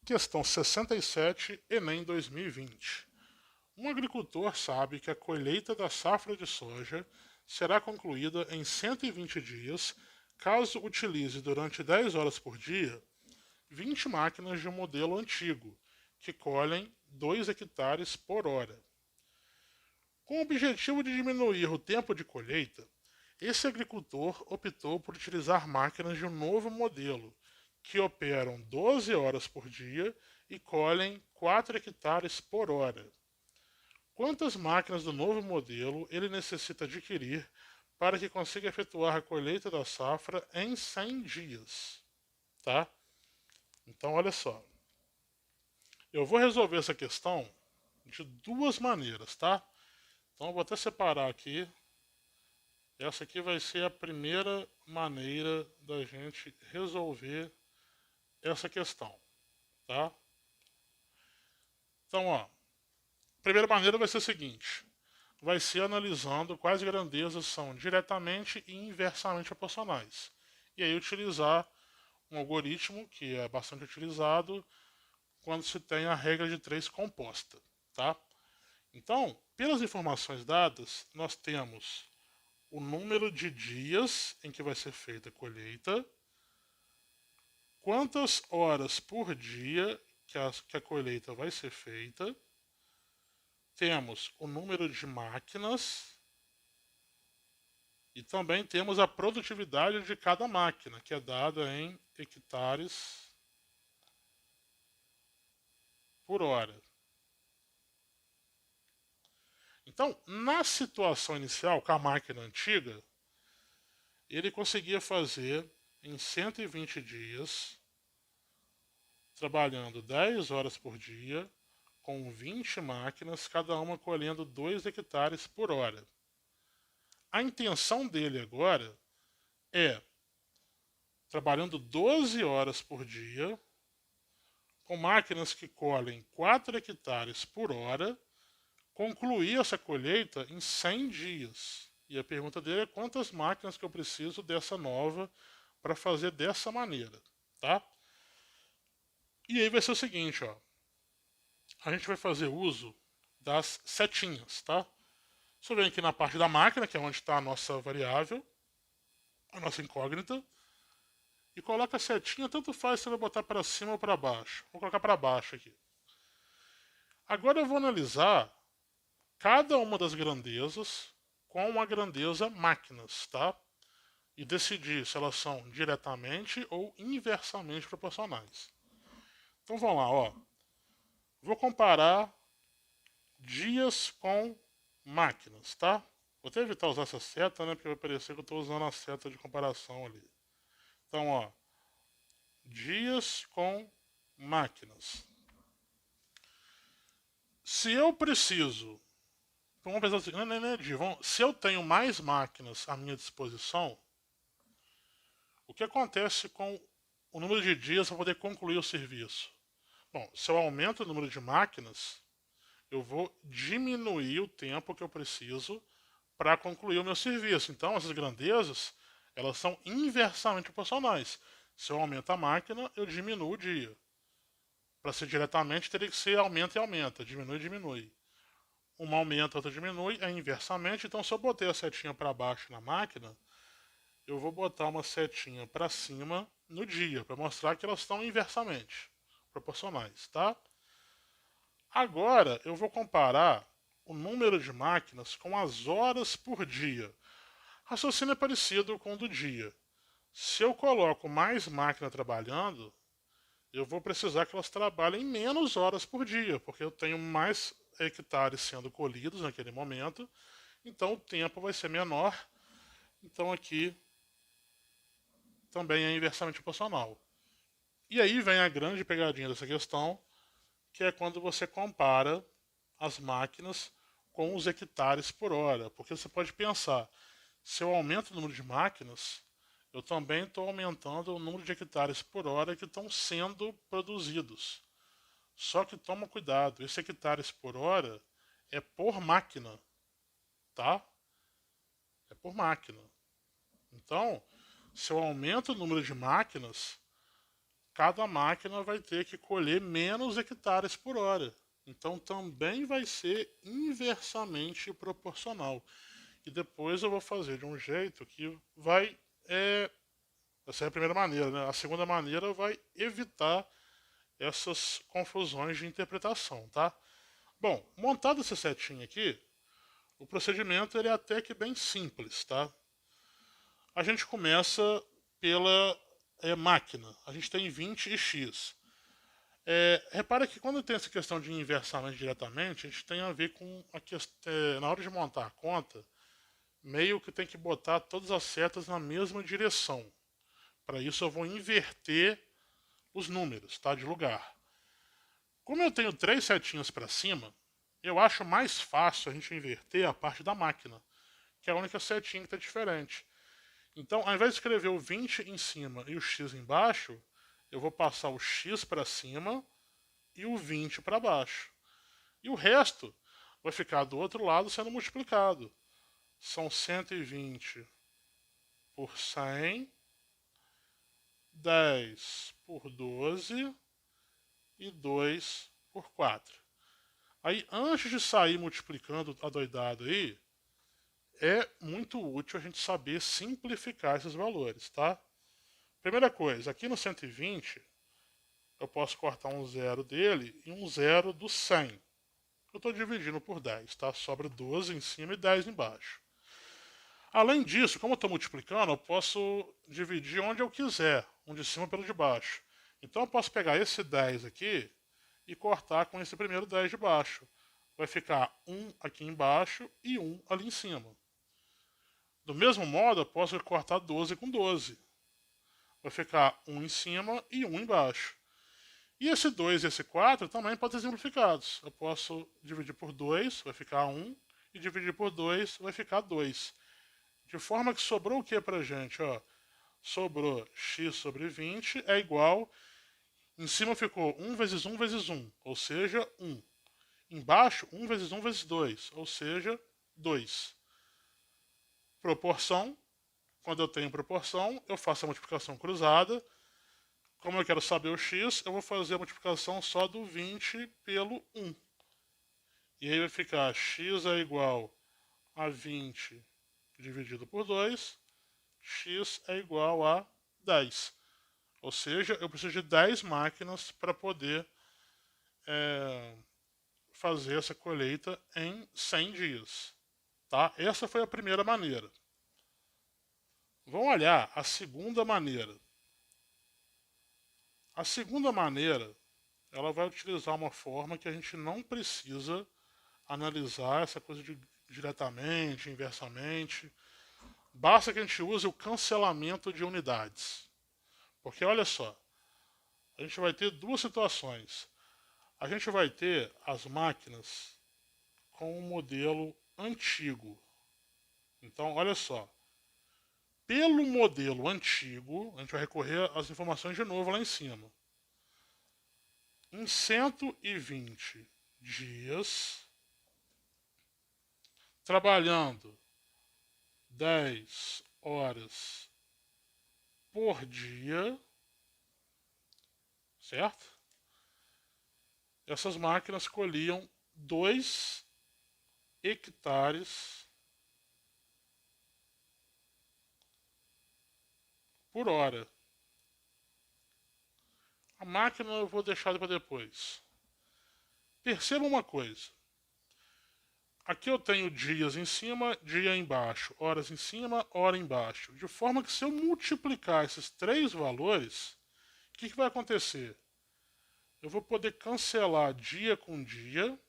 Questão 67, Enem 2020. Um agricultor sabe que a colheita da safra de soja será concluída em 120 dias caso utilize durante 10 horas por dia 20 máquinas de um modelo antigo, que colhem 2 hectares por hora. Com o objetivo de diminuir o tempo de colheita, esse agricultor optou por utilizar máquinas de um novo modelo, que operam 12 horas por dia e colhem 4 hectares por hora. Quantas máquinas do novo modelo ele necessita adquirir para que consiga efetuar a colheita da safra em 100 dias? Tá? Então, olha só. Eu vou resolver essa questão de duas maneiras, tá? Então, eu vou até separar aqui. Essa aqui vai ser a primeira maneira da gente resolver essa questão, tá? Então, ó, a primeira maneira vai ser a seguinte: vai ser analisando quais grandezas são diretamente e inversamente proporcionais. E aí utilizar um algoritmo que é bastante utilizado quando se tem a regra de 3 composta, tá? Então, pelas informações dadas, nós temos o número de dias em que vai ser feita a colheita, quantas horas por dia que a colheita vai ser feita, temos o número de máquinas e também temos a produtividade de cada máquina, que é dada em hectares por hora. Então, na situação inicial, com a máquina antiga, ele conseguia fazer em 120 dias, trabalhando 10 horas por dia, com 20 máquinas, cada uma colhendo 2 hectares por hora. A intenção dele agora é, trabalhando 12 horas por dia, com máquinas que colhem 4 hectares por hora, concluir essa colheita em 100 dias. E a pergunta dele é quantas máquinas que eu preciso dessa nova para fazer dessa maneira, tá? E aí vai ser o seguinte, ó. A gente vai fazer uso das setinhas, tá? Você vem aqui na parte da máquina, que é onde está a nossa variável, a nossa incógnita, e coloca a setinha, tanto faz se você vai botar para cima ou para baixo. Vou colocar para baixo aqui. Agora eu vou analisar cada uma das grandezas com a grandeza máquinas, tá? E decidir se elas são diretamente ou inversamente proporcionais. Então vamos lá, ó. Vou comparar dias com máquinas, tá? Vou até evitar usar essa seta, né? Porque vai parecer que eu estou usando a seta de comparação ali. Então, ó. Dias com máquinas. Se eu preciso. Vamos pensar assim, se eu tenho mais máquinas à minha disposição, o que acontece com o número de dias para poder concluir o serviço? Bom, se eu aumento o número de máquinas, eu vou diminuir o tempo que eu preciso para concluir o meu serviço. Então, essas grandezas, elas são inversamente proporcionais. Se eu aumento a máquina, eu diminuo o dia. Para ser diretamente, teria que ser aumenta e aumenta, diminui e diminui. Uma aumenta, outra diminui, é inversamente. Então, se eu botei a setinha para baixo na máquina, eu vou botar uma setinha para cima no dia, para mostrar que elas estão inversamente proporcionais, tá? Agora, eu vou comparar o número de máquinas com as horas por dia. Raciocínio é parecido com o do dia. Se eu coloco mais máquina trabalhando, eu vou precisar que elas trabalhem menos horas por dia, porque eu tenho mais hectares sendo colhidos naquele momento, então o tempo vai ser menor. Então aqui também é inversamente proporcional. E aí vem a grande pegadinha dessa questão, que é quando você compara as máquinas com os hectares por hora. Porque você pode pensar, se eu aumento o número de máquinas, eu também estou aumentando o número de hectares por hora que estão sendo produzidos. Só que toma cuidado, esse hectares por hora é por máquina, tá? É por máquina. Então, se eu aumento o número de máquinas, cada máquina vai ter que colher menos hectares por hora. Então também vai ser inversamente proporcional. E depois eu vou fazer de um jeito que vai. Essa é a primeira maneira, né? A segunda maneira vai evitar essas confusões de interpretação, tá? Bom, montado esse setinho aqui, o procedimento ele é até que bem simples, tá? A gente começa pela máquina. A gente tem 20 e x. Repara que quando tem essa questão de inversamente diretamente, a gente tem a ver com a questão, na hora de montar a conta, meio que tem que botar todas as setas na mesma direção. Para isso eu vou inverter os números, tá? De lugar. Como eu tenho 3 setinhas para cima, eu acho mais fácil a gente inverter a parte da máquina, que é a única setinha que está diferente. Então, ao invés de escrever o 20 em cima e o x embaixo, eu vou passar o x para cima e o 20 para baixo. E o resto vai ficar do outro lado sendo multiplicado. São 120 por 100, 10 por 12 e 2 por 4. Aí, antes de sair multiplicando adoidado aí, é muito útil a gente saber simplificar esses valores, tá? Primeira coisa, aqui no 120, eu posso cortar um zero dele e um zero do 100. Eu estou dividindo por 10, tá? Sobra 12 em cima e 10 embaixo. Além disso, como eu estou multiplicando, eu posso dividir onde eu quiser, um de cima pelo de baixo. Então eu posso pegar esse 10 aqui e cortar com esse primeiro 10 de baixo. Vai ficar 1 aqui embaixo e 1 ali em cima. Do mesmo modo, eu posso cortar 12 com 12. Vai ficar 1 em cima e 1 embaixo. E esse 2 e esse 4 também podem ser simplificados. Eu posso dividir por 2, vai ficar 1, e dividir por 2 vai ficar 2. De forma que sobrou o que pra gente? Ó? Sobrou x sobre 20 é igual... Em cima ficou 1 vezes 1 vezes 1, ou seja, 1. Embaixo, 1 vezes 1 vezes 2, ou seja, 2. Proporção. Quando eu tenho proporção, eu faço a multiplicação cruzada. Como eu quero saber o x, eu vou fazer a multiplicação só do 20 pelo 1. E aí vai ficar x é igual a 20 dividido por 2, x é igual a 10. Ou seja, eu preciso de 10 máquinas para poder fazer essa colheita em 100 dias. Tá? Essa foi a primeira maneira. Vamos olhar a segunda maneira. A segunda maneira, ela vai utilizar uma forma que a gente não precisa analisar essa coisa de diretamente, inversamente. Basta que a gente use o cancelamento de unidades. Porque olha só, a gente vai ter duas situações. A gente vai ter as máquinas com um modelo antigo. Então, olha só. Pelo modelo antigo, a gente vai recorrer às informações de novo lá em cima. Em 120 dias, trabalhando 10 horas por dia, certo? Essas máquinas colhiam 2 hectares por hora. A máquina eu vou deixar para depois. Perceba uma coisa. Aqui eu tenho dias em cima, dia embaixo, horas em cima, hora embaixo. De forma que se eu multiplicar esses 3 valores, o que vai acontecer? Eu vou poder cancelar dia com dia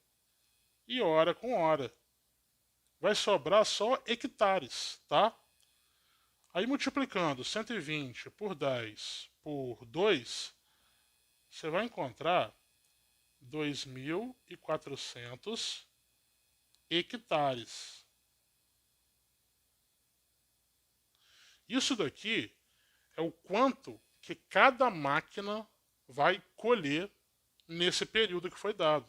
e hora com hora. Vai sobrar só hectares, tá? Aí multiplicando 120 por 10 por 2, você vai encontrar 2.400 hectares. Isso daqui é o quanto que cada máquina vai colher nesse período que foi dado.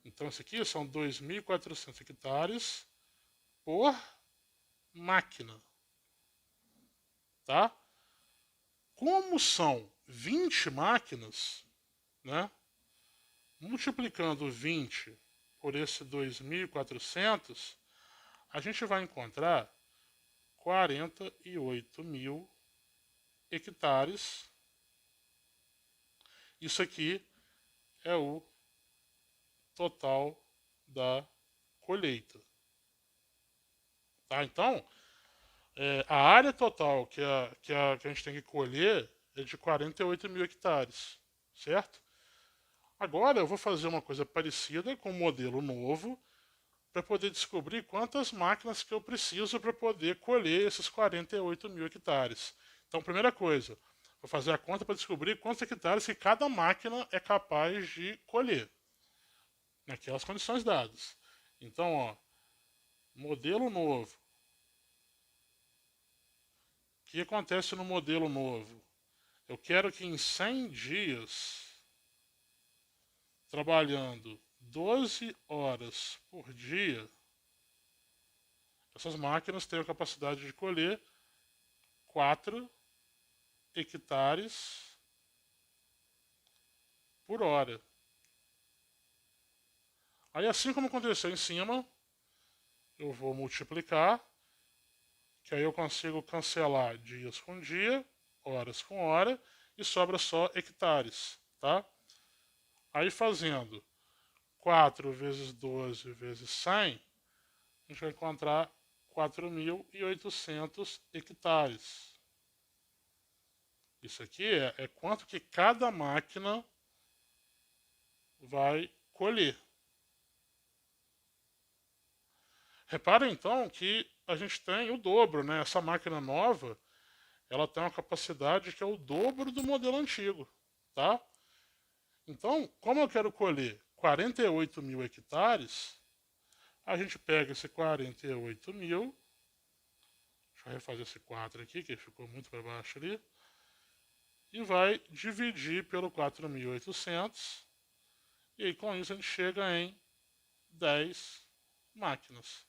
Então, isso aqui são 2.400 hectares por máquina. Tá? Como são 20 máquinas, né? Multiplicando 20 por esse 2.400, a gente vai encontrar 48 mil hectares. Isso aqui é o total da colheita. Tá? Então, a área total que a gente tem que colher é de 48 mil hectares, certo? Agora eu vou fazer uma coisa parecida com um modelo novo para poder descobrir quantas máquinas que eu preciso para poder colher esses 48 mil hectares. Então, primeira coisa, vou fazer a conta para descobrir quantos hectares que cada máquina é capaz de colher, naquelas condições dadas. Então, ó, modelo novo. O que acontece no modelo novo? Eu quero que em 100 dias, trabalhando 12 horas por dia, essas máquinas tenham a capacidade de colher 4 hectares por hora. Aí, assim como aconteceu em cima, eu vou multiplicar, que aí eu consigo cancelar dias com dia, horas com hora, e sobra só hectares, tá? Aí fazendo 4 vezes 12 vezes 100, a gente vai encontrar 4.800 hectares. Isso aqui é quanto que cada máquina vai colher. Repara então que a gente tem o dobro, né? Essa máquina nova, ela tem uma capacidade que é o dobro do modelo antigo, tá? Então, como eu quero colher 48 mil hectares, a gente pega esse 48 mil, deixa eu refazer esse 4 aqui, que ficou muito para baixo ali, e vai dividir pelo 4.800, e aí com isso a gente chega em 10 máquinas.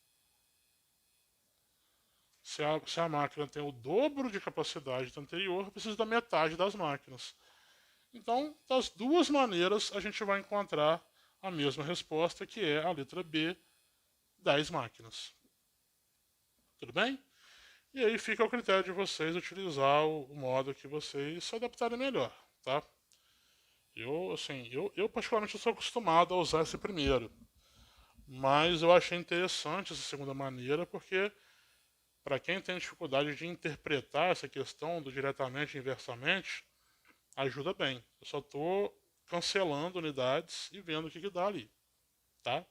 Se a máquina tem o dobro de capacidade da anterior, precisa da metade das máquinas. Então, das duas maneiras, a gente vai encontrar a mesma resposta, que é a letra B, 10 máquinas. Tudo bem? E aí fica ao critério de vocês utilizar o modo que vocês se adaptarem melhor, tá? Eu particularmente sou acostumado a usar esse primeiro, mas eu achei interessante essa segunda maneira, porque para quem tem dificuldade de interpretar essa questão do diretamente e inversamente, ajuda bem. Eu só estou cancelando unidades e vendo o que dá ali, tá?